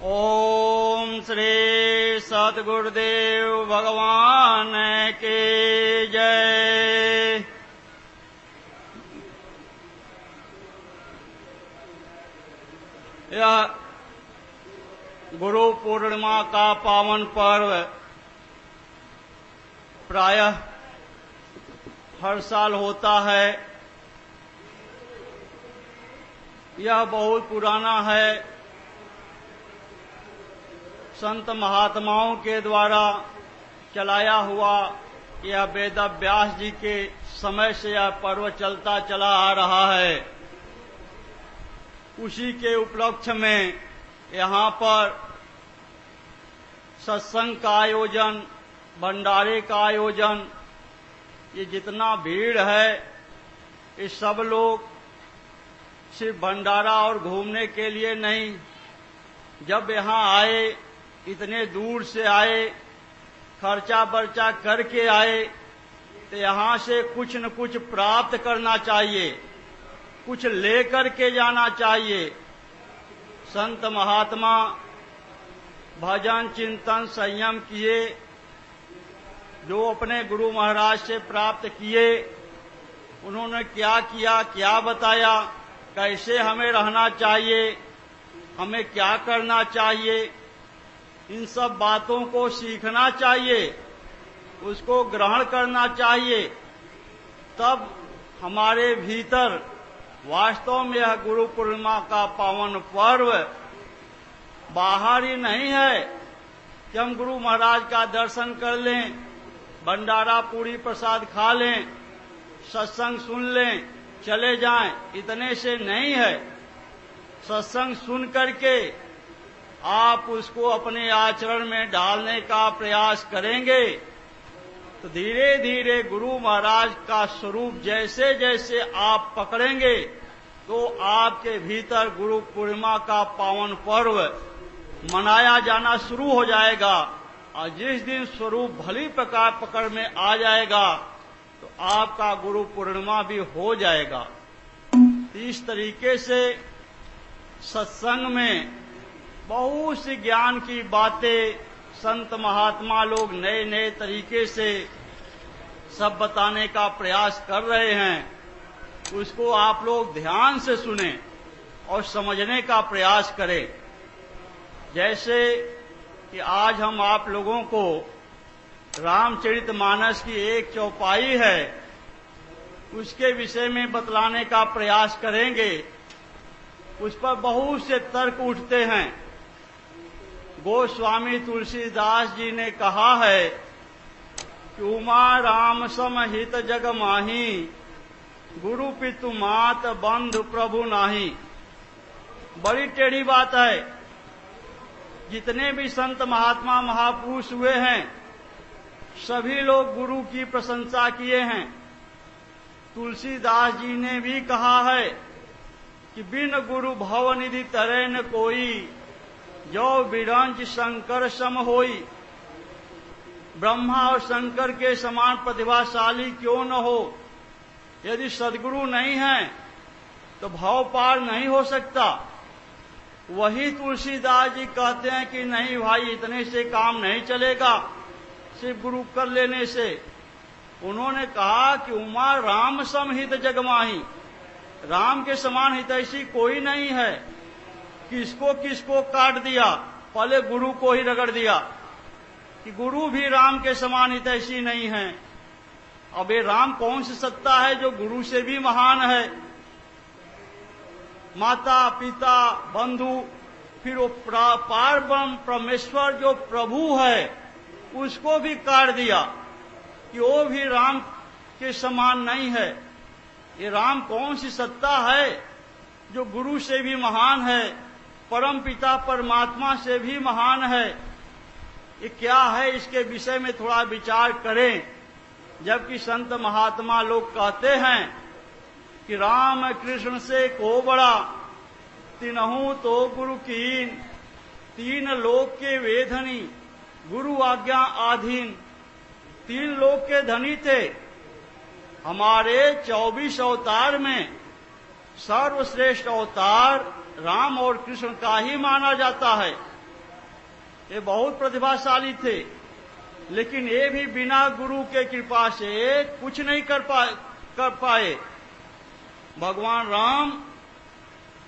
ओम श्री सद्गुरुदेव भगवान की जय। यह गुरु पूर्णिमा का पावन पर्व प्रायः हर साल होता है। यह बहुत पुराना है। संत महात्माओं के द्वारा चलाया हुआ यह वेद व्यास जी के समय से यह पर्व चलता चला आ रहा है। उसी के उपलक्ष्य में यहाँ पर सत्संग का आयोजन, भंडारे का आयोजन, ये जितना भीड़ है ये सब लोग सिर्फ भंडारा और घूमने के लिए नहीं, जब यहाँ आए, इतने दूर से आए, खर्चा बर्चा करके आए, तो यहाँ से कुछ न कुछ प्राप्त करना चाहिए, कुछ लेकर के जाना चाहिए। संत महात्मा भजन चिंतन संयम किए, जो अपने गुरु महाराज से प्राप्त किए, उन्होंने क्या किया, क्या बताया, कैसे हमें रहना चाहिए, हमें क्या करना चाहिए, इन सब बातों को सीखना चाहिए, उसको ग्रहण करना चाहिए। तब हमारे भीतर वास्तव में यह गुरु पूर्णिमा का पावन पर्व बाहर ही नहीं है कि हम गुरु महाराज का दर्शन कर लें, भंडारा पूरी प्रसाद खा लें, सत्संग सुन लें, चले जाएं, इतने से नहीं है। सत्संग सुन करके आप उसको अपने आचरण में डालने का प्रयास करेंगे तो धीरे धीरे गुरु महाराज का स्वरूप जैसे जैसे आप पकड़ेंगे तो आपके भीतर गुरु पूर्णिमा का पावन पर्व मनाया जाना शुरू हो जाएगा। और जिस दिन स्वरूप भली प्रकार पकड़ में आ जाएगा तो आपका गुरु पूर्णिमा भी हो जाएगा। इस तरीके से सत्संग में बहुत सी ज्ञान की बातें संत महात्मा लोग नए नए तरीके से सब बताने का प्रयास कर रहे हैं। उसको आप लोग ध्यान से सुने और समझने का प्रयास करें। जैसे कि आज हम आप लोगों को रामचरितमानस की एक चौपाई है, उसके विषय में बतलाने का प्रयास करेंगे। उस पर बहुत से तर्क उठते हैं। गोस्वामी तुलसीदास जी ने कहा है कि उमा राम समहित जग माही, गुरु पितु मात बंधु प्रभु नाही। बड़ी टेढ़ी बात है। जितने भी संत महात्मा महापुरुष हुए हैं सभी लोग गुरु की प्रशंसा किए हैं। तुलसीदास जी ने भी कहा है कि बिन गुरु भवनिधि तरै न कोई, जो बिरंच शंकर सम होई। ब्रह्मा और शंकर के समान प्रतिभाशाली क्यों न हो, यदि सद्गुरु नहीं है तो भव पार नहीं हो सकता। वही तुलसीदास जी कहते हैं कि नहीं भाई, इतने से काम नहीं चलेगा, सिर्फ गुरु कर लेने से। उन्होंने कहा कि उमा राम समहित जगमाही, राम के समान हितैषी कोई नहीं है। किसको किसको काट दिया, पहले गुरु को ही रगड़ दिया कि गुरु भी राम के समान हितैषी नहीं है। अब ये राम कौन सी सत्ता है जो गुरु से भी महान है। माता पिता बंधु, फिर वो पार ब्रह्म परमेश्वर जो प्रभु है उसको भी काट दिया कि वो भी राम के समान नहीं है। ये राम कौन सी सत्ता है जो गुरु से भी महान है, परम पिता परमात्मा से भी महान है। ये क्या है, इसके विषय में थोड़ा विचार करें। जबकि संत महात्मा लोग कहते हैं कि राम कृष्ण से को बड़ा, तिनहु तो गुरु कीन, तीन लोक के वेधनी, गुरु आज्ञा आधीन। तीन लोक के धनी थे। हमारे 24 अवतार में सर्वश्रेष्ठ अवतार राम और कृष्ण का ही माना जाता है। ये बहुत प्रतिभाशाली थे, लेकिन ये भी बिना गुरु के कृपा से कुछ नहीं कर पाए। भगवान राम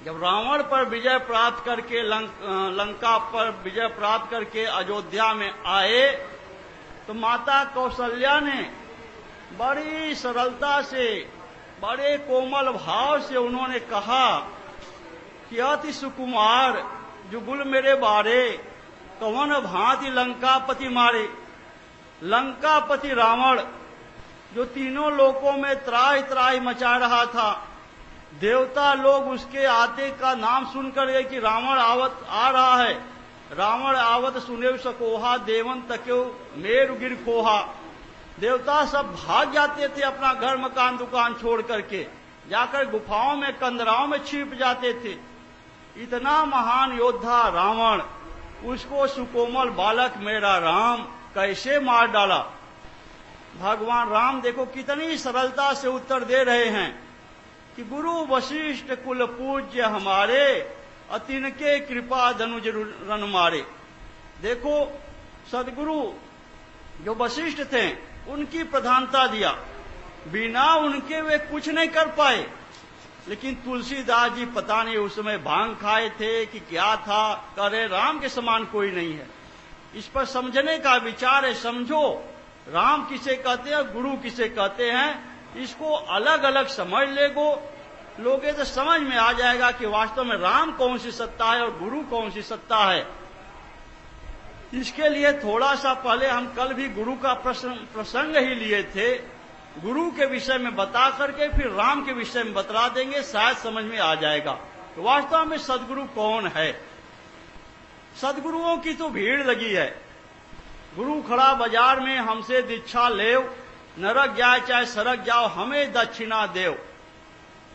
जब रावण पर विजय प्राप्त करके लंका पर विजय प्राप्त करके अयोध्या में आए, तो माता कौशल्या ने बड़ी सरलता से, बड़े कोमल भाव से उन्होंने कहा कि अति सुकुमार जुगुल मेरे बारे, कवन भांति लंकापति मारे। लंकापति रावण जो तीनों लोकों में त्राहि त्राहि मचा रहा था, देवता लोग उसके आते का नाम सुनकर कि रावण आवत आ रहा है, रावण आवत सुने सकोहा, देवन तक्यो मेरु गिर खोहा। देवता सब भाग जाते थे अपना घर मकान दुकान छोड़ करके, जाकर गुफाओं में कंदराओं में छिप जाते थे। इतना महान योद्धा रावण, उसको सुकोमल बालक मेरा राम कैसे मार डाला। भगवान राम देखो कितनी सरलता से उत्तर दे रहे हैं कि गुरु वशिष्ठ कुल पूज्य हमारे, अतिनके कृपा धनुज रन मारे। देखो सदगुरु जो वशिष्ठ थे उनकी प्रधानता दिया, बिना उनके वे कुछ नहीं कर पाए। लेकिन तुलसीदास जी पता नहीं उस समय भांग खाए थे कि क्या था, करे राम के समान कोई नहीं है। इस पर समझने का विचार है, समझो राम किसे कहते हैं, गुरु किसे कहते हैं, इसको अलग अलग समझ लोगे तो समझ में आ जाएगा कि वास्तव में राम कौन सी सत्ता है और गुरु कौन सी सत्ता है। इसके लिए थोड़ा सा पहले हम कल भी गुरु का प्रसंग ही लिए थे, गुरु के विषय में बता करके फिर राम के विषय में बतला देंगे, शायद समझ में आ जाएगा। तो वास्तव में सदगुरु कौन है। सदगुरुओं की तो भीड़ लगी है। गुरु खड़ा बाजार में हमसे दीक्षा लेव, नरक जाए चाहे सरक जाओ हमें दक्षिणा देव।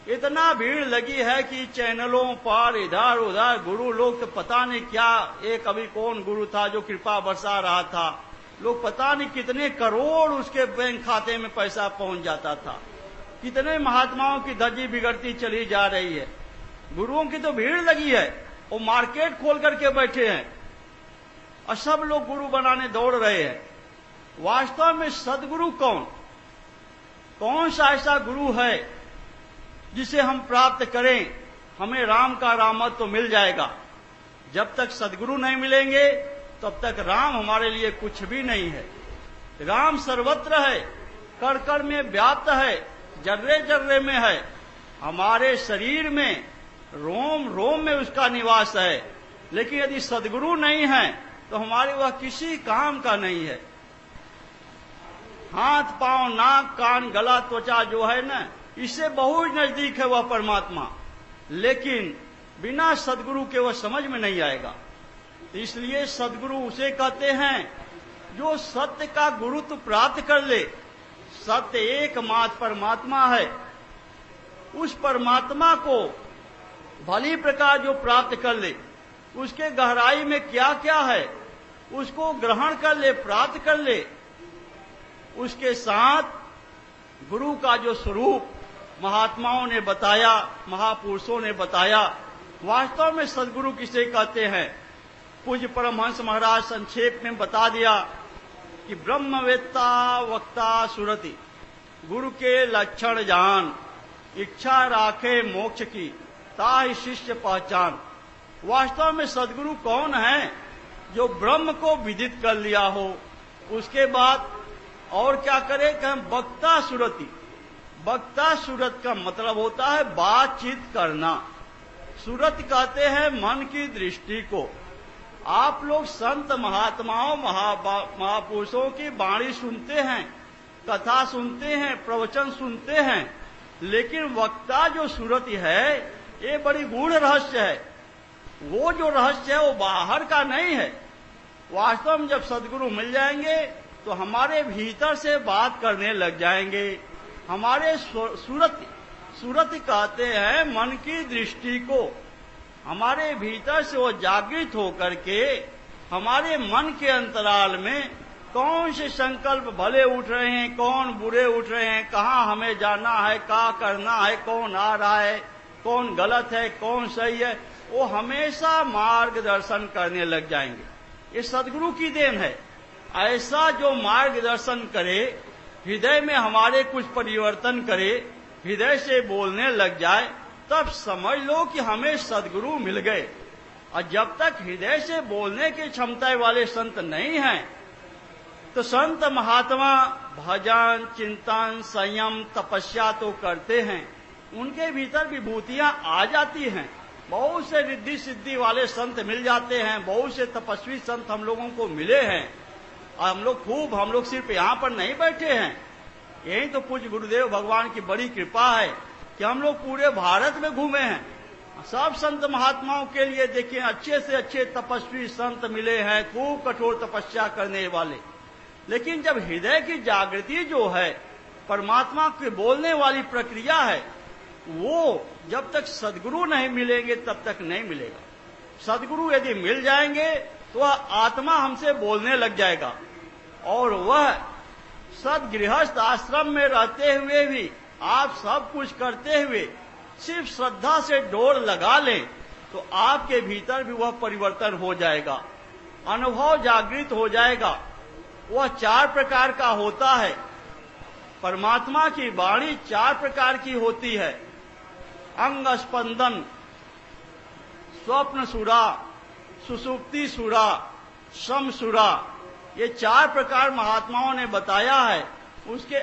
इतना भीड़ लगी है कि चैनलों पर इधर उधर गुरु लोग तो पता नहीं क्या, एक अभी कौन गुरु था जो कृपा बरसा रहा था, लोग पता नहीं कितने करोड़ उसके बैंक खाते में पैसा पहुंच जाता था। कितने महात्माओं की धज्जी बिगड़ती चली जा रही है। गुरुओं की तो भीड़ लगी है, वो मार्केट खोल करके बैठे हैं और सब लोग गुरु बनाने दौड़ रहे हैं। वास्तव में सदगुरु कौन सा ऐसा गुरु है जिसे हम प्राप्त करें, हमें राम का रामत्व तो मिल जाएगा। जब तक सदगुरु नहीं मिलेंगे तब तक राम हमारे लिए कुछ भी नहीं है। राम सर्वत्र है, कण कण में व्याप्त है, जर्रे जर्रे में है, हमारे शरीर में रोम रोम में उसका निवास है। लेकिन यदि सदगुरु नहीं है तो हमारे वह किसी काम का नहीं है। हाथ पांव नाक कान गला त्वचा जो है ना, इससे बहुत नजदीक है वह परमात्मा, लेकिन बिना सदगुरु के वह समझ में नहीं आएगा। इसलिए सदगुरु उसे कहते हैं जो सत्य का गुरुत्व प्राप्त कर ले। सत्य एकमात्र परमात्मा है, उस परमात्मा को भली प्रकार जो प्राप्त कर ले, उसके गहराई में क्या क्या है उसको ग्रहण कर ले, प्राप्त कर ले। उसके साथ गुरु का जो स्वरूप महात्माओं ने बताया, महापुरुषों ने बताया, वास्तव में सदगुरु किसे कहते हैं। पूज्य परमहंस महाराज संक्षेप में बता दिया कि ब्रह्मवेत्ता वक्ता सुरति, गुरु के लक्षण जान, इच्छा राखे मोक्ष की, ताहि शिष्य पहचान। वास्तव में सदगुरु कौन है जो ब्रह्म को विदित कर लिया हो, उसके बाद और क्या करे कि वक्ता सुरति। वक्ता सुरत का मतलब होता है बातचीत करना। सुरत कहते हैं मन की दृष्टि को। आप लोग संत महात्माओं महापुरुषों की वाणी सुनते हैं, कथा सुनते हैं, प्रवचन सुनते हैं, लेकिन वक्ता जो सुरति है ये बड़ी गूढ़ रहस्य है। वो जो रहस्य है वो बाहर का नहीं है। वास्तव में जब सदगुरु मिल जाएंगे तो हमारे भीतर से बात करने लग जाएंगे। हमारे सूरत कहते हैं मन की दृष्टि को। हमारे भीतर से वो जागृत होकर के हमारे मन के अंतराल में कौन से संकल्प भले उठ रहे हैं, कौन बुरे उठ रहे हैं, कहाँ हमें जाना है, क्या करना है, कौन आ रहा है, कौन गलत है, कौन सही है, वो हमेशा मार्गदर्शन करने लग जाएंगे। ये सदगुरु की देन है। ऐसा जो मार्गदर्शन करे, हृदय में हमारे कुछ परिवर्तन करे, हृदय से बोलने लग जाए, तब समझ लो कि हमें सदगुरु मिल गए। और जब तक हृदय से बोलने की क्षमता वाले संत नहीं हैं, तो संत महात्मा भजन, चिंतन, संयम, तपस्या तो करते हैं, उनके भीतर विभूतियां आ जाती हैं। बहुत से रिद्धि सिद्धि वाले संत मिल जाते हैं, बहुत से तपस्वी संत हम लोगों को मिले हैं। और हम लोग सिर्फ यहाँ पर नहीं बैठे हैं, यही तो पूज्य गुरुदेव भगवान की बड़ी कृपा है कि हम लोग पूरे भारत में घूमे हैं। सब संत महात्माओं के लिए देखिए अच्छे से अच्छे तपस्वी संत मिले हैं, खूब कठोर तपस्या करने वाले। लेकिन जब हृदय की जागृति जो है, परमात्मा के बोलने वाली प्रक्रिया है, वो जब तक सदगुरु नहीं मिलेंगे तब तक नहीं मिलेगा। सदगुरु यदि मिल जाएंगे तो वह आत्मा हमसे बोलने लग जाएगा, और वह सदगृहस्थ आश्रम में रहते हुए भी, आप सब कुछ करते हुए सिर्फ श्रद्धा से डोर लगा लें तो आपके भीतर भी वह परिवर्तन हो जाएगा, अनुभव जागृत हो जाएगा। वह 4 प्रकार का होता है। परमात्मा की वाणी 4 प्रकार की होती है। अंग स्पंदन, स्वप्न सुरा, सुसुप्ति सुरा, सम सुरा, ये 4 प्रकार महात्माओं ने बताया है। उसके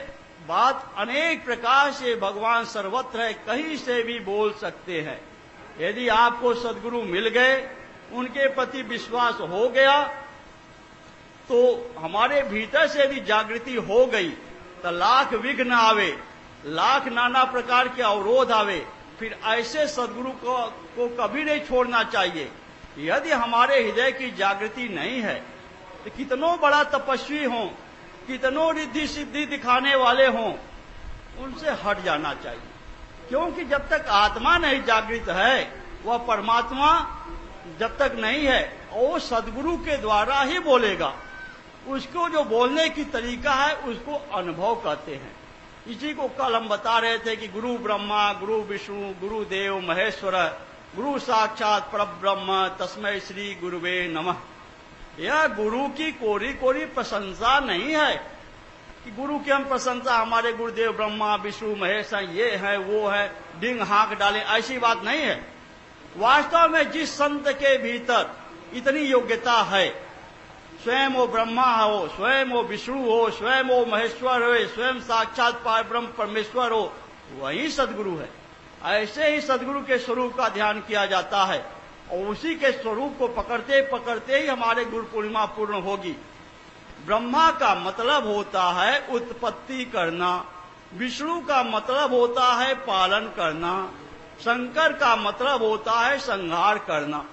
बाद अनेक प्रकार से भगवान सर्वत्र है, कहीं से भी बोल सकते हैं। यदि आपको सदगुरु मिल गए, उनके प्रति विश्वास हो गया, तो हमारे भीतर से भी जागृति हो गई, तो लाख विघ्न आवे, लाख नाना प्रकार के अवरोध आवे, फिर ऐसे सदगुरु को कभी नहीं छोड़ना चाहिए। यदि हमारे हृदय की जागृति नहीं है, तो कितनों बड़ा तपस्वी हों, कितनों रिद्धि सिद्धि दिखाने वाले हों, उनसे हट जाना चाहिए। क्योंकि जब तक आत्मा नहीं जागृत है, वह परमात्मा जब तक नहीं है, वो सदगुरु के द्वारा ही बोलेगा। उसको जो बोलने की तरीका है, उसको अनुभव कहते हैं। इसी को कल हम बता रहे थे कि गुरु ब्रह्मा, गुरु विष्णु, गुरु देव महेश्वर, गुरु साक्षात परब्रह्म, तस्मै श्री गुरुवे नमः। यह गुरु की कोरी कोरी प्रशंसा नहीं है कि गुरु की हम प्रशंसा, हमारे गुरुदेव ब्रह्मा विष्णु महेश ये है वो है, डिंग हाँक डालें, ऐसी बात नहीं है। वास्तव में जिस संत के भीतर इतनी योग्यता है, स्वयं वो ब्रह्मा हो, स्वयं वो विष्णु हो, स्वयं वो महेश्वर हो, स्वयं साक्षात परब्रह्म परमेश्वर हो, वही सदगुरु है। ऐसे ही सदगुरु के स्वरूप का ध्यान किया जाता है, और उसी के स्वरूप को पकड़ते पकड़ते ही हमारे गुरु पूर्णिमा पूर्ण होगी। ब्रह्मा का मतलब होता है उत्पत्ति करना, विष्णु का मतलब होता है पालन करना, शंकर का मतलब होता है संहार करना।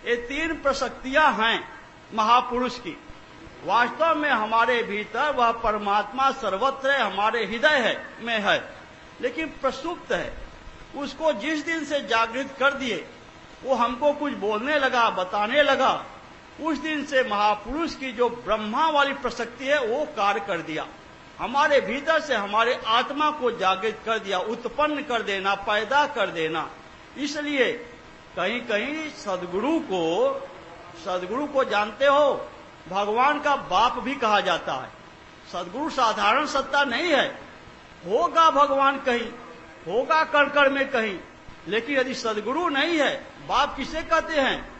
ये 3 प्रशक्तियां हैं महापुरुष की। वास्तव में हमारे भीतर वह परमात्मा सर्वत्र है, हमारे हृदय में है, लेकिन प्रसुप्त है। उसको जिस दिन से जागृत कर दिए, वो हमको कुछ बोलने लगा, बताने लगा, उस दिन से महापुरुष की जो ब्रह्मा वाली प्रशक्ति है वो कार्य कर दिया, हमारे भीतर से हमारे आत्मा को जागृत कर दिया, उत्पन्न कर देना, पैदा कर देना। इसलिए कहीं कहीं सदगुरु को जानते हो, भगवान का बाप भी कहा जाता है। सदगुरु साधारण सत्ता नहीं है, होगा भगवान कहीं, होगा कण में कहीं, लेकिन यदि सदगुरु नहीं है, बाप किसे कहते हैं?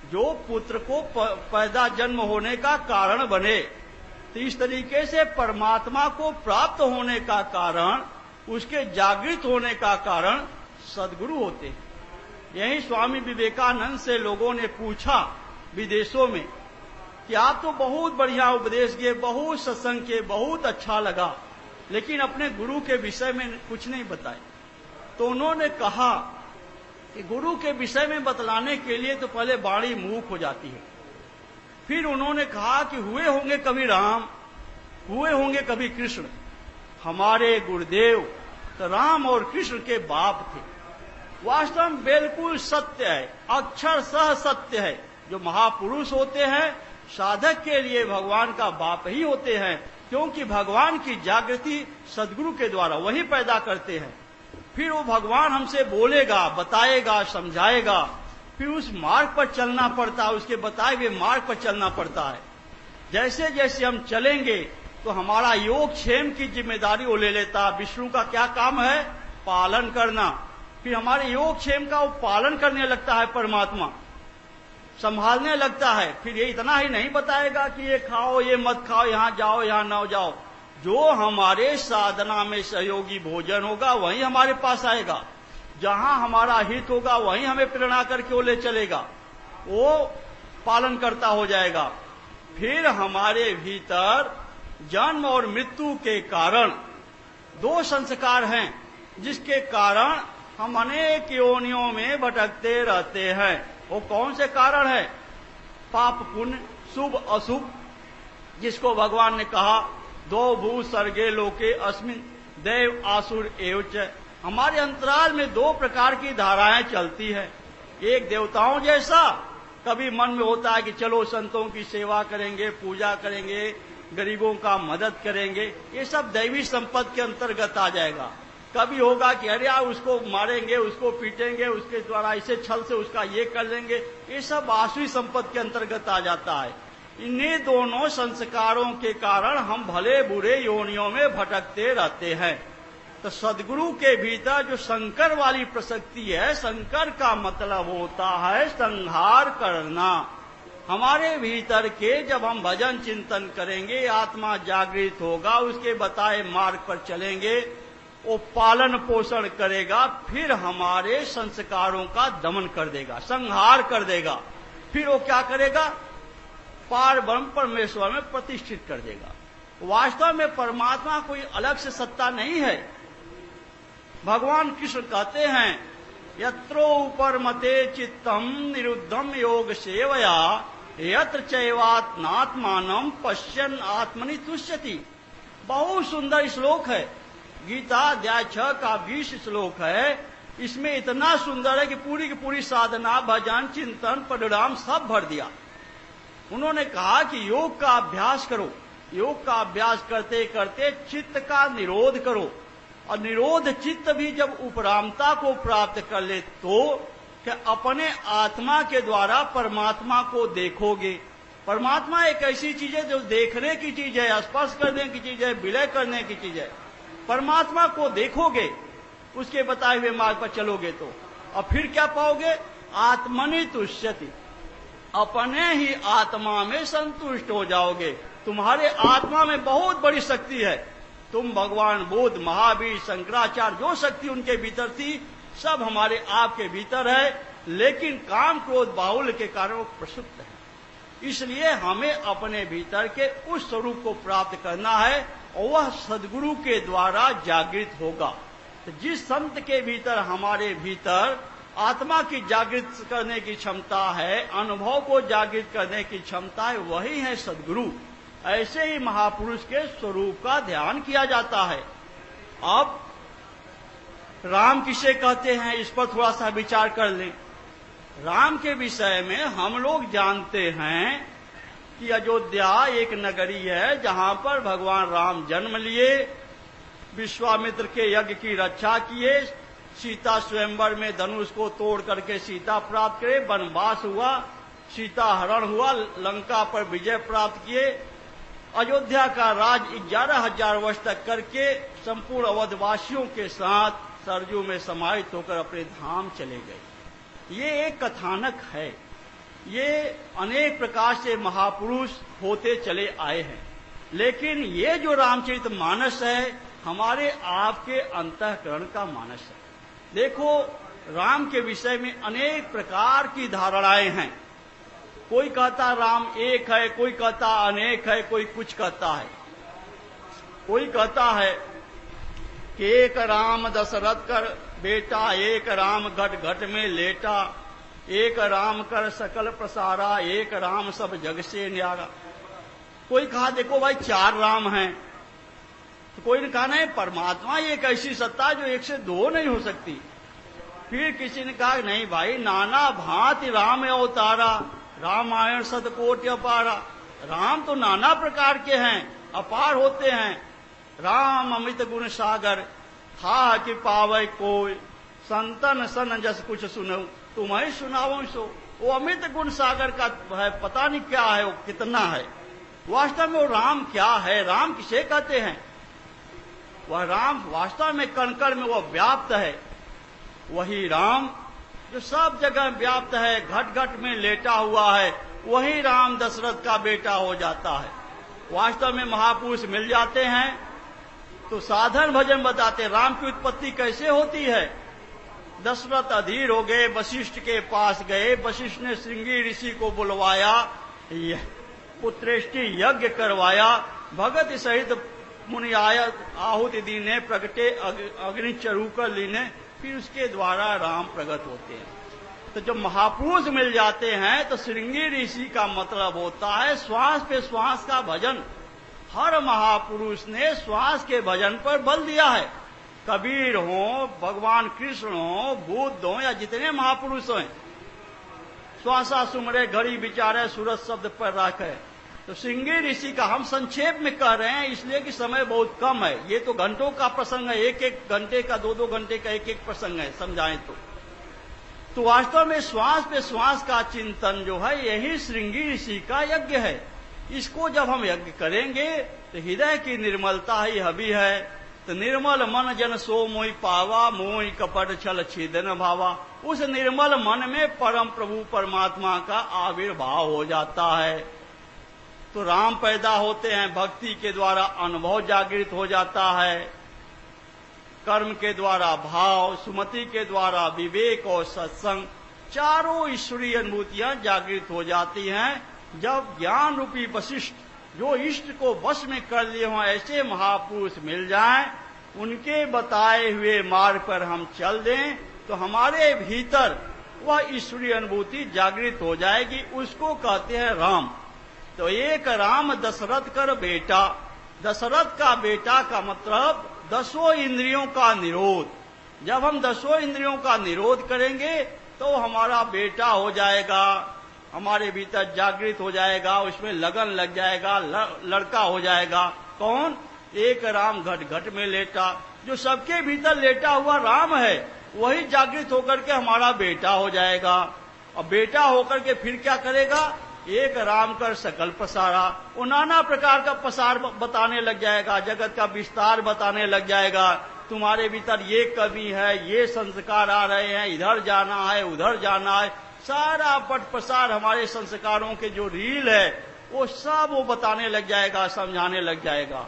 जो पुत्र को पैदा जन्म होने का कारण बने। तो इस तरीके से परमात्मा को प्राप्त होने का कारण, उसके जागृत होने का कारण सदगुरु होते हैं। यही स्वामी विवेकानंद से लोगों ने पूछा विदेशों में कि आप तो बहुत बढ़िया उपदेश दिए, बहुत सत्संग किए, बहुत अच्छा लगा, लेकिन अपने गुरु के विषय में कुछ नहीं बताए। तो उन्होंने कहा कि गुरु के विषय में बतलाने के लिए तो पहले वाणी मूक हो जाती है। फिर उन्होंने कहा कि हुए होंगे कभी राम, हुए होंगे कभी कृष्ण। हमारे गुरुदेव तो राम और कृष्ण के बाप थे। वास्तव में बिल्कुल सत्य है, अक्षरशः सत्य है। जो महापुरुष होते हैं, साधक के लिए भगवान का बाप ही होते हैं, क्योंकि भगवान की जागृति सदगुरु के द्वारा वही पैदा करते हैं। फिर वो भगवान हमसे बोलेगा, बताएगा, समझाएगा, फिर उस मार्ग पर चलना पड़ता है, उसके बताए हुए मार्ग पर चलना पड़ता है। जैसे जैसे हम चलेंगे तो हमारा योगक्षेम की जिम्मेदारी वो ले लेता है। विष्णु का क्या काम है? पालन करना। फिर हमारे योगक्षेम का वो पालन करने लगता है, परमात्मा संभालने लगता है। फिर ये इतना ही नहीं बताएगा कि ये खाओ, ये मत खाओ, यहां जाओ, यहां न जाओ। जो हमारे साधना में सहयोगी भोजन होगा वही हमारे पास आएगा। जहां हमारा हित होगा वहीं हमें प्रेरणा करके वो ले चलेगा, वो पालन करता हो जाएगा। फिर हमारे भीतर जन्म और मृत्यु के कारण दो संस्कार हैं, जिसके कारण हम अनेक योनियों में भटकते रहते हैं। वो कौन से कारण है? पाप पुण्य, शुभ अशुभ, जिसको भगवान ने कहा दो भू सर्गे लोके अस्मिन देव आसुर एवच। हमारे अंतराल में दो प्रकार की धाराएं चलती है। एक देवताओं जैसा, कभी मन में होता है कि चलो संतों की सेवा करेंगे, पूजा करेंगे, गरीबों का मदद करेंगे, ये सब दैवी संपत्ति के अंतर्गत आ जाएगा। कभी होगा कि अरे यार उसको मारेंगे, उसको पीटेंगे, उसके द्वारा इसे छल से उसका ये कर लेंगे, ये सब आसुरी संपत्ति के अंतर्गत आ जाता है। इन्हीं दोनों संस्कारों के कारण हम भले बुरे योनियों में भटकते रहते हैं। तो सदगुरु के भीतर जो शंकर वाली प्रसक्ति है, शंकर का मतलब होता है संहार करना। हमारे भीतर के जब हम भजन चिंतन करेंगे, आत्मा जागृत होगा, उसके बताए मार्ग पर चलेंगे, वो पालन पोषण करेगा, फिर हमारे संस्कारों का दमन कर देगा, संहार कर देगा। फिर वो क्या करेगा? पार ब्रह्म परमेश्वर में प्रतिष्ठित कर देगा। वास्तव में परमात्मा कोई अलग से सत्ता नहीं है। भगवान कृष्ण कहते हैं यत्रो उपरमते चित्तम निरुद्धम योग सेवया यत्र चैवात्मात्मानं पश्यन् आत्मनि तुष्यति। बहुत सुंदर श्लोक है, गीता अध्याय 6 का 20 श्लोक है। इसमें इतना सुंदर है कि पूरी की पूरी साधना, भजन, चिंतन, परिणाम सब भर दिया। उन्होंने कहा कि योग का अभ्यास करो, योग का अभ्यास करते करते चित्त का निरोध करो, और निरोध चित्त भी जब उपरामता को प्राप्त कर ले तो कि अपने आत्मा के द्वारा परमात्मा को देखोगे। परमात्मा एक ऐसी चीज है जो देखने की चीज है, स्पर्श करने की चीज है, विलय करने की चीज है। परमात्मा को देखोगे, उसके बताए हुए मार्ग पर चलोगे तो, और फिर क्या पाओगे? आत्मनि तुष्यति, अपने ही आत्मा में संतुष्ट हो जाओगे। तुम्हारे आत्मा में बहुत बड़ी शक्ति है। तुम भगवान बुद्ध, महावीर, शंकराचार्य, जो शक्ति उनके भीतर थी सब हमारे आपके भीतर है, लेकिन काम क्रोध बाहुल्य के कारण वो प्रसुप्त है। इसलिए हमें अपने भीतर के उस स्वरूप को प्राप्त करना है, और वह सदगुरु के द्वारा जागृत होगा। तो जिस संत के भीतर हमारे भीतर आत्मा की जागृत करने की क्षमता है, अनुभव को जागृत करने की क्षमता है, वही है सदगुरु। ऐसे ही महापुरुष के स्वरूप का ध्यान किया जाता है। अब राम किसे कहते हैं, इस पर थोड़ा सा विचार कर लें। राम के विषय में हम लोग जानते हैं कि अयोध्या एक नगरी है जहां पर भगवान राम जन्म लिए, विश्वामित्र के यज्ञ की रक्षा किए, सीता स्वयंवर में धनुष को तोड़ करके सीता प्राप्त करे, वनवास हुआ, सीता हरण हुआ, लंका पर विजय प्राप्त किए, अयोध्या का राज 11,000 वर्ष तक करके संपूर्ण अवधवासियों के साथ सरजू में समाहित होकर अपने धाम चले गए। ये एक कथानक है। ये अनेक प्रकार से महापुरुष होते चले आए हैं, लेकिन ये जो रामचरितमानस है हमारे आपके अंतःकरण का मानस है। देखो, राम के विषय में अनेक प्रकार की धारणाएं हैं। कोई कहता राम एक है, कोई कहता अनेक है, कोई कुछ कहता है। कोई कहता है कि एक राम दशरथ कर बेटा, एक राम घट घट में लेटा, एक राम कर सकल प्रसारा, एक राम सब जग से न्यारा। कोई कहा देखो भाई 4 राम हैं, तो कोई ने कहा नहीं, परमात्मा एक ऐसी सत्ता जो 1 से 2 नहीं हो सकती। फिर किसी ने कहा नहीं भाई, नाना भांति राम अवतारा, रामायण सतकोटि अपारा। राम तो नाना प्रकार के हैं, अपार होते हैं। राम अमृत गुण सागर, था कि पावै कोई, संतन सन जस कुछ सुनो। तुम्हें सुनाओ सो। वो अमित गुण सागर का है, पता नहीं क्या है, वो कितना है। वास्तव में वो राम क्या है, राम किसे कहते हैं? वह राम वास्तव में कण में वो व्याप्त है। वही राम जो सब जगह व्याप्त है, घट घट में लेटा हुआ है, वही राम दशरथ का बेटा हो जाता है। वास्तव में महापुरुष मिल जाते हैं तो साधन भजन बताते, राम की उत्पत्ति कैसे होती है। दशरथ अधीर हो गए, वशिष्ठ के पास गए, वशिष्ठ ने श्रृंगी ऋषि को बुलवाया, पुत्रेष्टि यज्ञ करवाया, भगत सहित मुनि आहुति दीने, प्रगटे अग्नि चरूकर लीने, फिर उसके द्वारा राम प्रकट होते हैं। तो जब महापुरुष मिल जाते हैं तो श्रृंगी ऋषि का मतलब होता है श्वास पे श्वास का भजन। हर महापुरुष ने श्वास के भजन पर बल दिया है। कबीर हो, भगवान कृष्ण हो, बुद्ध हो, या जितने महापुरुष हैं, श्वासा सुमरे घड़ी विचारे सूरज शब्द पर रखे। तो श्रृंगी ऋषि का हम संक्षेप में कह रहे हैं इसलिए कि समय बहुत कम है। ये तो घंटों का प्रसंग है, एक एक घंटे का, दो दो घंटे का एक एक प्रसंग है, समझाएं तो वास्तव में श्वास पे श्वास का चिंतन जो है यही श्रृंगी ऋषि का यज्ञ है। इसको जब हम यज्ञ करेंगे तो हृदय की निर्मलता ही हबी है। तो निर्मल मन जन सो मोहि पावा, मोहि कपट छल छेदन भावा। उस निर्मल मन में परम प्रभु परमात्मा का आविर्भाव हो जाता है तो राम पैदा होते हैं। भक्ति के द्वारा अनुभव जागृत हो जाता है, कर्म के द्वारा भाव, सुमति के द्वारा विवेक और सत्संग, चारों ईश्वरीय अनुभूतियां जागृत हो जाती हैं। जब ज्ञान रूपी वशिष्ठ जो इष्ट को वश में कर लिए हों ऐसे महापुरुष मिल जाएं, उनके बताए हुए मार्ग पर हम चल दें तो हमारे भीतर वह ईश्वरीय अनुभूति जागृत हो जाएगी। उसको कहते हैं राम। तो एक राम दशरथ कर बेटा, दशरथ का बेटा का मतलब दसों इंद्रियों का निरोध। जब हम दसों इंद्रियों का निरोध करेंगे तो हमारा बेटा हो जाएगा, हमारे भीतर जागृत हो जाएगा, उसमें लगन लग जाएगा, लड़का हो जाएगा। कौन? एक राम घट घट में लेटा। जो सबके भीतर लेटा हुआ राम है वही जागृत होकर के हमारा बेटा हो जाएगा। और बेटा होकर के फिर क्या करेगा? एक राम कर सकल पसारा। वो नाना प्रकार का पसार बताने लग जाएगा, जगत का विस्तार बताने लग जाएगा। तुम्हारे भीतर ये कमी है, ये संस्कार आ रहे हैं, इधर जाना है, उधर जाना है, सारा पट प्रसार हमारे संस्कारों के जो रील है वो सब वो बताने लग जाएगा, समझाने लग जाएगा।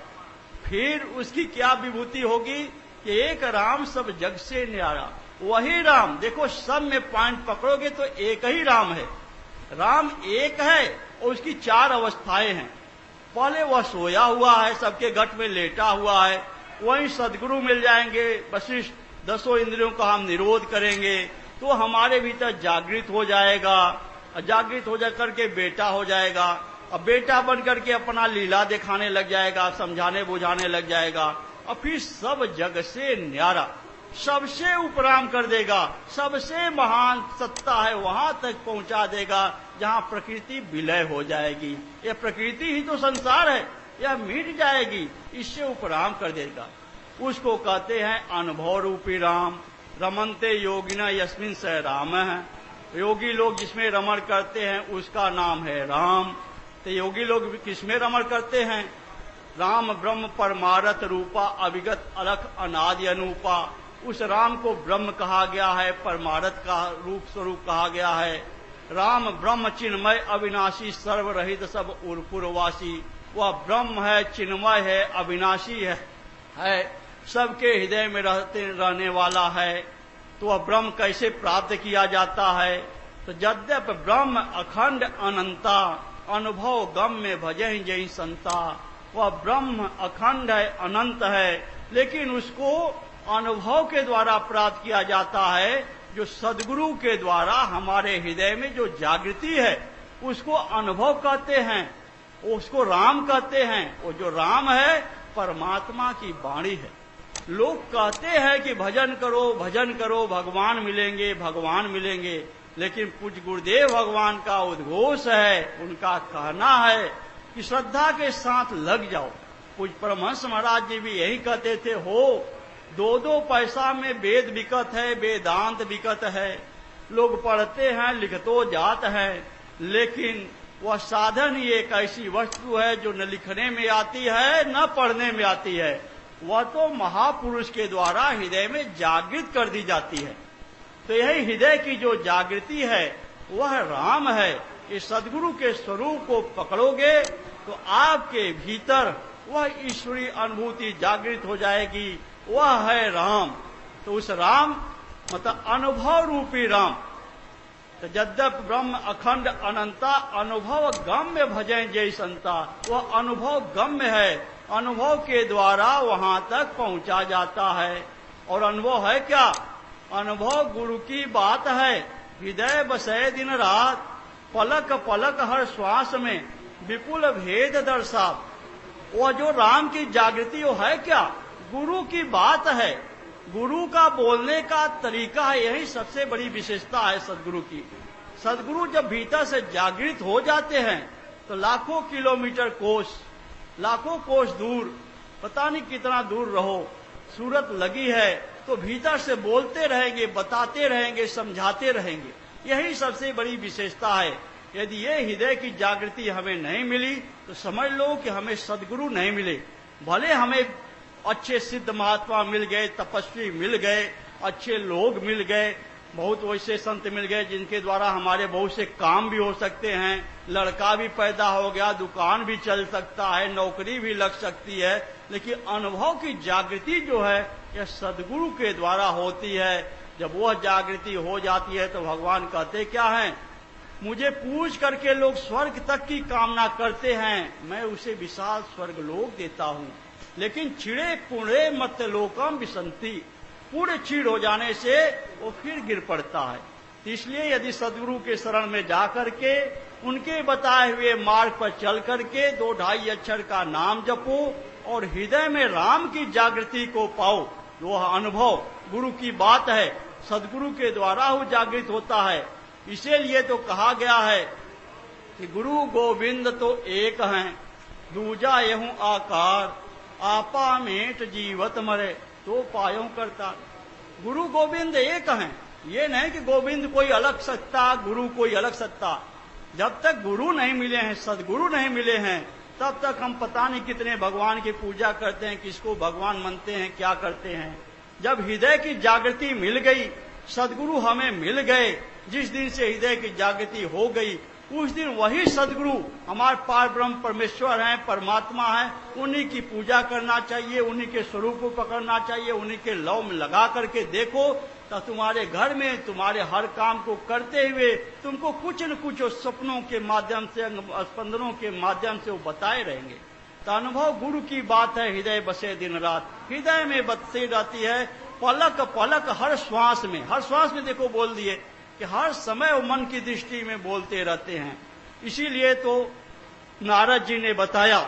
फिर उसकी क्या विभूति होगी कि एक राम सब जग से न्यारा। वही राम, देखो सब में पॉइंट पकड़ोगे तो एक ही राम है। राम एक है और उसकी चार अवस्थाएं हैं। पहले वह सोया हुआ है, सबके घट में लेटा हुआ है, वहीं सदगुरु मिल जाएंगे वशिष्ठ, दसों इंद्रियों का हम निरोध करेंगे तो हमारे भीतर जागृत हो जाएगा। जागृत हो जा करके बेटा हो जाएगा। अब बेटा बन करके अपना लीला दिखाने लग जाएगा, समझाने बुझाने लग जाएगा। और फिर सब जग से न्यारा, सबसे उपराम कर देगा, सबसे महान सत्ता है वहां तक पहुंचा देगा जहां प्रकृति विलय हो जाएगी। यह प्रकृति ही तो संसार है, यह मिट जाएगी, इससे उपराम कर देगा। उसको कहते हैं अनुभव रूपी राम। रमनते योगिना यस्मिन स राम है। योगी लोग जिसमें रमण करते हैं उसका नाम है राम। तो योगी लोग किसमें रमण करते हैं? राम ब्रह्म परमारथ रूपा, अविगत अलख अनादि अनूपा। उस राम को ब्रह्म कहा गया है, परमारथ का रूप स्वरूप कहा गया है। राम ब्रह्म चिन्मय अविनाशी, सर्वरहित सब उर्पुरवासी। वह ब्रह्म है, चिन्मय है, अविनाशी है, सबके हृदय में रहने वाला है। तो वह ब्रह्म कैसे प्राप्त किया जाता है? तो यद्यप ब्रह्म अखंड अनंता, अनुभव गम में भजहि जय संता। वह ब्रह्म अखंड है, अनंत है, लेकिन उसको अनुभव के द्वारा प्राप्त किया जाता है। जो सदगुरु के द्वारा हमारे हृदय में जो जागृति है उसको अनुभव कहते हैं, उसको राम कहते हैं। वो जो राम है परमात्मा की वाणी है। लोग कहते हैं कि भजन करो, भजन करो, भगवान मिलेंगे, भगवान मिलेंगे, लेकिन पूज्य गुरुदेव भगवान का उद्घोष है, उनका कहना है कि श्रद्धा के साथ लग जाओ। पूज्य परमहंस महाराज जी भी यही कहते थे, हो 2-2 पैसा में वेद बिकत है, वेदांत बिकत है। लोग पढ़ते हैं, लिखतो जात हैं, लेकिन वह साधन ही एक ऐसी वस्तु है जो न लिखने में आती है न पढ़ने में आती है। वह तो महापुरुष के द्वारा हृदय में जागृत कर दी जाती है। तो यही हृदय की जो जागृति है वह राम है। इस सदगुरु के स्वरूप को पकड़ोगे तो आपके भीतर वह ईश्वरीय अनुभूति जागृत हो जाएगी, वह है राम। तो उस राम मतलब अनुभव रूपी राम। तो यद्यप ब्रह्म अखंड अनंता अनुभव गम्य भजें जय संता, वह अनुभव गम्य है, अनुभव के द्वारा वहां तक पहुंचा जाता है। और अनुभव है क्या? अनुभव गुरु की बात है। हृदय बसे दिन रात, पलक पलक हर श्वास में विपुल भेद दर्शा। वह जो राम की जागृति वो है क्या? गुरु की बात है, गुरु का बोलने का तरीका है। यही सबसे बड़ी विशेषता है सदगुरु की। सदगुरु जब भीतर से जागृत हो जाते हैं तो लाखों किलोमीटर कोस, लाखों कोस दूर, पता नहीं कितना दूर रहो, सूरत लगी है तो भीतर से बोलते रहेंगे, बताते रहेंगे, समझाते रहेंगे। यही सबसे बड़ी विशेषता है। यदि ये हृदय की जागृति हमें नहीं मिली तो समझ लो कि हमें सदगुरु नहीं मिले। भले हमें अच्छे सिद्ध महात्मा मिल गए, तपस्वी मिल गए, अच्छे लोग मिल गए, बहुत वैसे संत मिल गए जिनके द्वारा हमारे बहुत से काम भी हो सकते हैं, लड़का भी पैदा हो गया, दुकान भी चल सकता है, नौकरी भी लग सकती है, लेकिन अनुभव की जागृति जो है यह सदगुरु के द्वारा होती है। जब वह जागृति हो जाती है तो भगवान कहते क्या हैं? मुझे पूछ करके लोग स्वर्ग तक की कामना करते हैं, मैं उसे विशाल स्वर्ग लोक देता हूँ, लेकिन चिड़े पुणे मत लोकम विसंति, पूरे चीड़ हो जाने से वो फिर गिर पड़ता है। इसलिए यदि सदगुरु के शरण में जा करके उनके बताए हुए मार्ग पर चल करके 2-2.5 अक्षर का नाम जपो और हृदय में राम की जागृति को पाओ, वह अनुभव गुरु की बात है, सदगुरु के द्वारा वो जागृत होता है। इसीलिए तो कहा गया है कि गुरु गोविंद तो एक हैं, दूजा यहूं आकार, आपा मेट जीवत मरे तो पायों करता। गुरु गोविंद एक हैं, ये नहीं कि गोविंद कोई अलग सत्ता, गुरु कोई अलग सत्ता। जब तक गुरु नहीं मिले हैं, सदगुरु नहीं मिले हैं, तब तक हम पता नहीं कितने भगवान की पूजा करते हैं, किसको भगवान मानते हैं, क्या करते हैं। जब हृदय की जागृति मिल गई, सदगुरु हमें मिल गए, जिस दिन से हृदय की जागृति हो गई उस दिन वही सदगुरु हमारे पार ब्रह्म परमेश्वर हैं, परमात्मा हैं, उन्हीं की पूजा करना चाहिए, उन्हीं के स्वरूप को पकड़ना चाहिए, उन्हीं के लौ में लगा करके देखो तो तुम्हारे घर में तुम्हारे हर काम को करते हुए तुमको कुछ न कुछ सपनों के माध्यम से, स्पंदनों के माध्यम से वो बताए रहेंगे। तो अनुभव गुरु की बात है। हृदय बसे दिन रात, हृदय में बसे रहती है, पलक पलक हर श्वास में। हर श्वास में देखो बोल दिए कि हर समय वो मन की दृष्टि में बोलते रहते हैं। इसीलिए तो नारद जी ने बताया,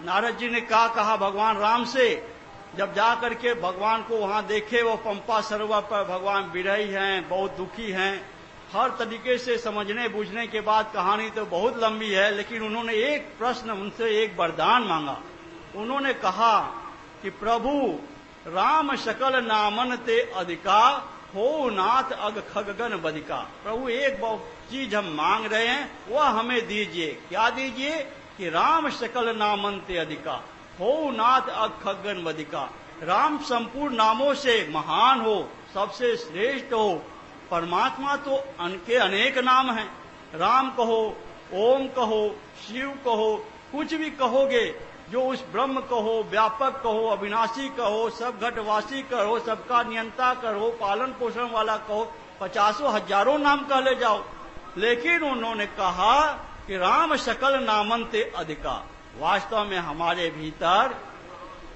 नारद जी ने क्या कहा भगवान राम से, जब जा करके भगवान को वहां देखे, वो पंपा सरोवर पर भगवान विरही हैं, बहुत दुखी हैं। हर तरीके से समझने बूझने के बाद कहानी तो बहुत लंबी है, लेकिन उन्होंने एक प्रश्न, उनसे एक वरदान मांगा। उन्होंने कहा कि प्रभु राम सकल नामन ते अधिका, हो नाथ अग खगगन बदिका। प्रभु एक चीज हम मांग रहे हैं, वह हमें दीजिए। क्या दीजिए? कि राम सकल नामन ते अधिका, हो नाथ अग खगगन बदिका। राम संपूर्ण नामों से महान हो, सबसे श्रेष्ठ हो। परमात्मा तो अनके अनेक नाम हैं। राम कहो, ओम कहो, शिव कहो, कुछ भी कहोगे, जो उस ब्रह्म कहो, व्यापक कहो, अविनाशी कहो, सब घटवासी कहो, सबका नियंता कहो, पालन पोषण वाला कहो, 50,000 नाम कह ले जाओ। लेकिन उन्होंने कहा कि राम सकल नामन ते अधिका। वास्तव में हमारे भीतर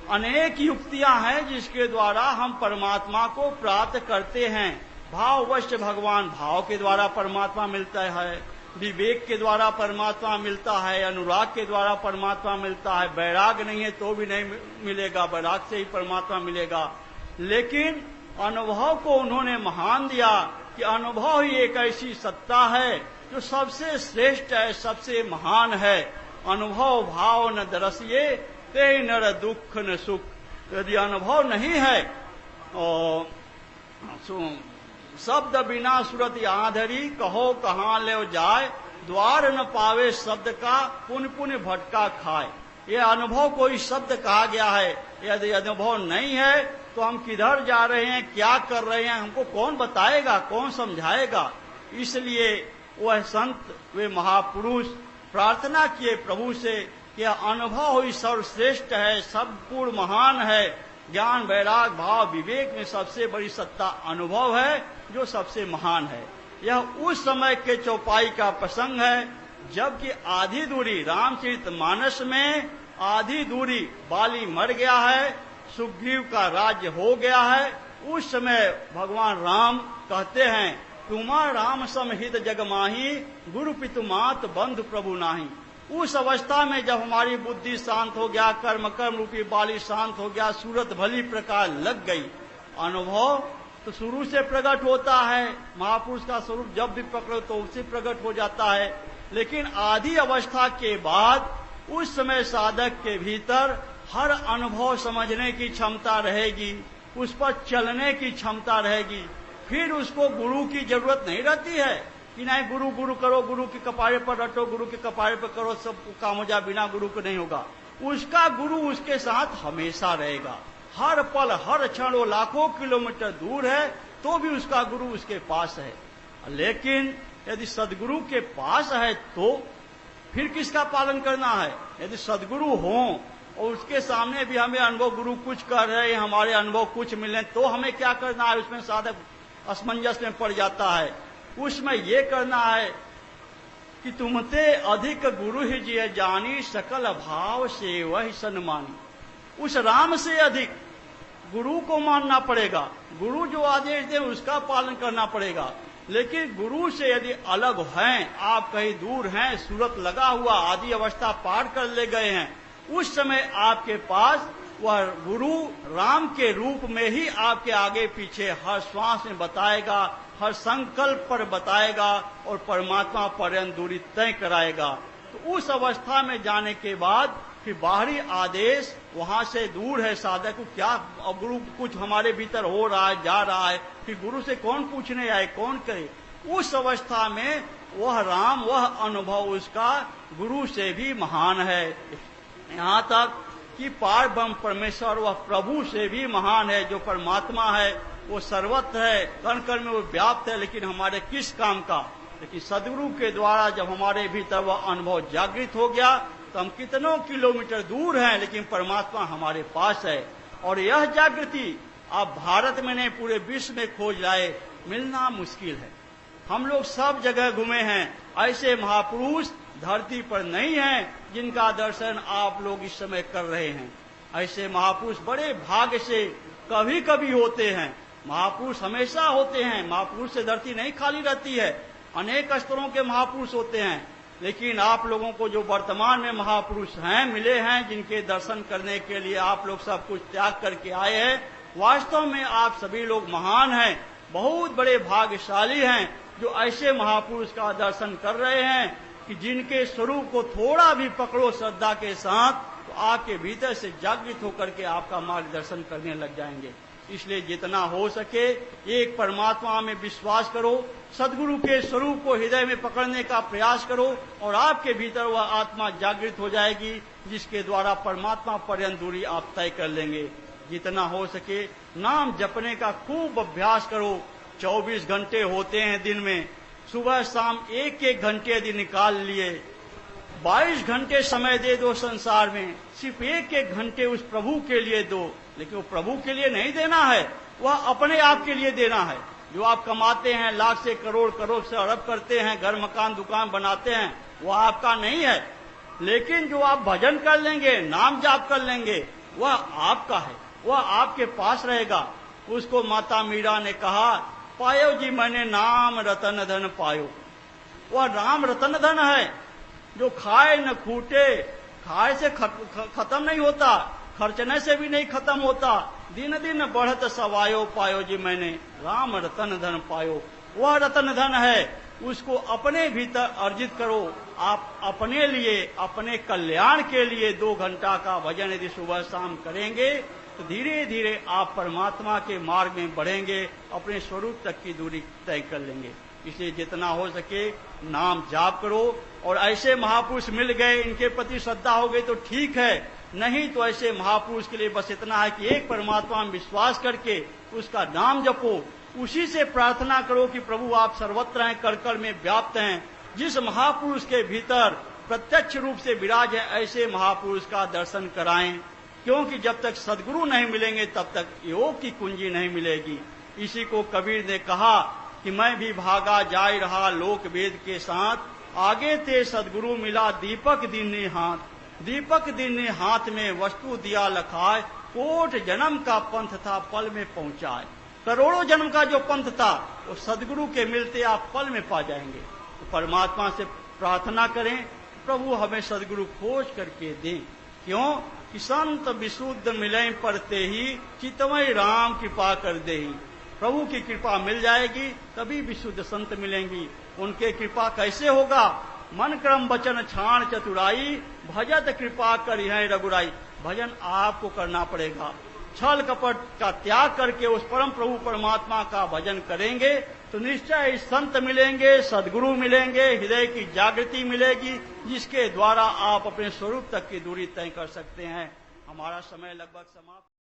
अनेक युक्तियां हैं जिसके द्वारा हम परमात्मा को प्राप्त करते हैं। भाववश भगवान, भाव के द्वारा परमात्मा मिलता है, विवेक के द्वारा परमात्मा मिलता है, अनुराग के द्वारा परमात्मा मिलता है। वैराग नहीं है तो भी नहीं मिलेगा, वैराग से ही परमात्मा मिलेगा। लेकिन अनुभव को उन्होंने महान दिया कि अनुभव ही एक ऐसी सत्ता है जो सबसे श्रेष्ठ है, सबसे महान है। अनुभव भाव न दरसिए ते नर दुख न सुख। यदि अनुभव नहीं है और शब्द बिना सुरत आंधरी, कहो कहाँ ले जाए, द्वार न पावे शब्द का, पुन पुन भटका खाए। ये अनुभव कोई शब्द कहा गया है, यदि अनुभव नहीं है तो हम किधर जा रहे हैं, क्या कर रहे हैं, हमको कौन बताएगा, कौन समझाएगा। इसलिए वह संत, वे महापुरुष प्रार्थना किए प्रभु से कि अनुभव ही सर्वश्रेष्ठ है, सब पूर्ण महान है। ज्ञान वैराग भाव विवेक में सबसे बड़ी सत्ता अनुभव है, जो सबसे महान है। यह उस समय के चौपाई का प्रसंग है जबकि आधी दूरी रामचरितमानस में आधी दूरी बाली मर गया है, सुग्रीव का राज्य हो गया है। उस समय भगवान राम कहते हैं, तुमा राम समहित जगमाही, गुरु पितु मात बंधु प्रभु नाही। उस अवस्था में जब हमारी बुद्धि शांत हो गया, कर्म रूपी बाली शांत हो गया, सूरत भली प्रकार लग गई। अनुभव तो शुरू से प्रकट होता है, महापुरुष का स्वरूप जब भी पकड़ो तो उससे प्रकट हो जाता है। लेकिन आधी अवस्था के बाद उस समय साधक के भीतर हर अनुभव समझने की क्षमता रहेगी, उस पर चलने की क्षमता रहेगी। फिर उसको गुरु की जरूरत नहीं रहती है कि नहीं गुरु गुरु करो, गुरु के कपारे पर रटो, गुरु के कपारे पर करो, सब काम हो जा, बिना गुरु को नहीं होगा। उसका गुरु उसके साथ हमेशा रहेगा, हर पल हर क्षण। वो लाखों किलोमीटर दूर है तो भी उसका गुरु उसके पास है। लेकिन यदि सदगुरु के पास है तो फिर किसका पालन करना है? यदि सदगुरु हो और उसके सामने भी हमें अनुभव गुरु कुछ कर रहे हैं, हमारे अनुभव कुछ मिले, तो हमें क्या करना है? उसमें साधक असमंजस में पड़ जाता है। उसमें ये करना है कि तुमते अधिक गुरु ही जिय जानी, सकल भाव से वही सन्मानी। उस राम से अधिक गुरु को मानना पड़ेगा, गुरु जो आदेश दे उसका पालन करना पड़ेगा। लेकिन गुरु से यदि अलग हैं, आप कहीं दूर हैं, सूरत लगा हुआ, आदि अवस्था पार कर ले गए हैं, उस समय आपके पास वह गुरु राम के रूप में ही आपके आगे पीछे हर श्वास में बताएगा, हर संकल्प पर बताएगा और परमात्मा पर्यंत दूरी तय कराएगा। तो उस अवस्था में जाने के बाद फिर बाहरी आदेश वहां से दूर है साधक को, क्या गुरु कुछ हमारे भीतर हो रहा है, जा रहा है, फिर गुरु से कौन पूछने आए, कौन करे? उस अवस्था में वह राम, वह अनुभव उसका गुरु से भी महान है। यहाँ तक कि पार ब्रह्म परमेश्वर वह प्रभु से भी महान है। जो परमात्मा है वो सर्वत्र है, कण कण में वो व्याप्त है, लेकिन हमारे किस काम का? लेकिन सदगुरु के द्वारा जब हमारे भीतर वह अनुभव जागृत हो गया तो हम कितनों किलोमीटर दूर हैं, लेकिन परमात्मा हमारे पास है। और यह जागृति आप भारत में नहीं, पूरे विश्व में खोज लाए, मिलना मुश्किल है। हम लोग सब जगह घूमे हैं, ऐसे महापुरुष धरती पर नहीं हैं जिनका दर्शन आप लोग इस समय कर रहे हैं। ऐसे महापुरुष बड़े भाग्य से कभी कभी होते हैं, महापुरुष हमेशा होते हैं। महापुरुष से धरती नहीं खाली रहती है, अनेक स्तरों के महापुरुष होते हैं। लेकिन आप लोगों को जो वर्तमान में महापुरुष हैं, मिले हैं, जिनके दर्शन करने के लिए आप लोग सब कुछ त्याग करके आए हैं, वास्तव में आप सभी लोग महान हैं, बहुत बड़े भाग्यशाली हैं जो ऐसे महापुरुष का दर्शन कर रहे हैं कि जिनके स्वरूप को थोड़ा भी पकड़ो श्रद्धा के साथ तो आपके भीतर से जागृत होकर के आपका मार्गदर्शन करने लग जाएंगे। इसलिए जितना हो सके एक परमात्मा में विश्वास करो, सदगुरु के स्वरूप को हृदय में पकड़ने का प्रयास करो और आपके भीतर वह आत्मा जागृत हो जाएगी, जिसके द्वारा परमात्मा पर्यंत दूरी आप तय कर लेंगे। जितना हो सके नाम जपने का खूब अभ्यास करो। 24 घंटे होते हैं दिन में, सुबह शाम एक एक घंटे यदि निकाल लिए, 22 घंटे समय दे दो संसार में, सिर्फ एक एक घंटे उस प्रभु के लिए दो। लेकिन वो प्रभु के लिए नहीं देना है, वह अपने आप के लिए देना है। जो आप कमाते हैं, लाख से करोड़, करोड़ से अरब करते हैं, घर मकान दुकान बनाते हैं, वह आपका नहीं है। लेकिन जो आप भजन कर लेंगे, नाम जाप कर लेंगे, वह आपका है, वह आपके पास रहेगा। उसको माता मीरा ने कहा, पायो जी मैंने नाम रतन धन पायो। वह नाम रतन धन है जो खाए न खूटे, खाए से खत्म नहीं होता, खर्चने से भी नहीं खत्म होता, दिन दिन बढ़त सवायो, पायो जी मैंने राम रतन धन पायो। वह रतन धन है, उसको अपने भीतर अर्जित करो। आप अपने लिए, अपने कल्याण के लिए 2 घंटा का भजन यदि सुबह शाम करेंगे तो धीरे धीरे आप परमात्मा के मार्ग में बढ़ेंगे, अपने स्वरूप तक की दूरी तय कर लेंगे। इसलिए जितना हो सके नाम जाप करो, और ऐसे महापुरुष मिल गए, इनके प्रति श्रद्धा हो गई तो ठीक है, नहीं तो ऐसे महापुरुष के लिए बस इतना है कि एक परमात्मा में विश्वास करके उसका नाम जपो, उसी से प्रार्थना करो कि प्रभु आप सर्वत्र हैं, कण में व्याप्त हैं। जिस महापुरुष के भीतर प्रत्यक्ष रूप से विराज है, ऐसे महापुरुष का दर्शन कराएं, क्योंकि जब तक सद्गुरु नहीं मिलेंगे तब तक योग की कुंजी नहीं मिलेगी। इसी को कबीर ने कहा कि मैं भी भागा जाय रहा लोक वेद के साथ, आगे ते सद्गुरु मिला दीपक दीने हाथ, दीपक दीने हाथ में वस्तु दिया लखाए, कोट जन्म का पंथ था पल में पहुंचाए। करोड़ों जन्म का जो पंथ था वो सद्गुरु के मिलते आप पल में पा जाएंगे। तो परमात्मा से प्रार्थना करें, प्रभु हमें सद्गुरु खोज करके दें। क्यों कि संत विशुद्ध मिले परते ही, चितमय राम कृपा कर दे। प्रभु की कृपा मिल जाएगी तभी विशुद्ध संत मिलेंगी। उनके कृपा कैसे होगा? मन क्रम वचन छाण चतुराई, भजत कृपा कर है रघुराई। भजन आपको करना पड़ेगा, छल कपट का त्याग करके उस परम प्रभु परमात्मा का भजन करेंगे तो निश्चय संत मिलेंगे, सद्गुरु मिलेंगे, हृदय की जागृति मिलेगी, जिसके द्वारा आप अपने स्वरूप तक की दूरी तय कर सकते हैं। हमारा समय लगभग समाप्त।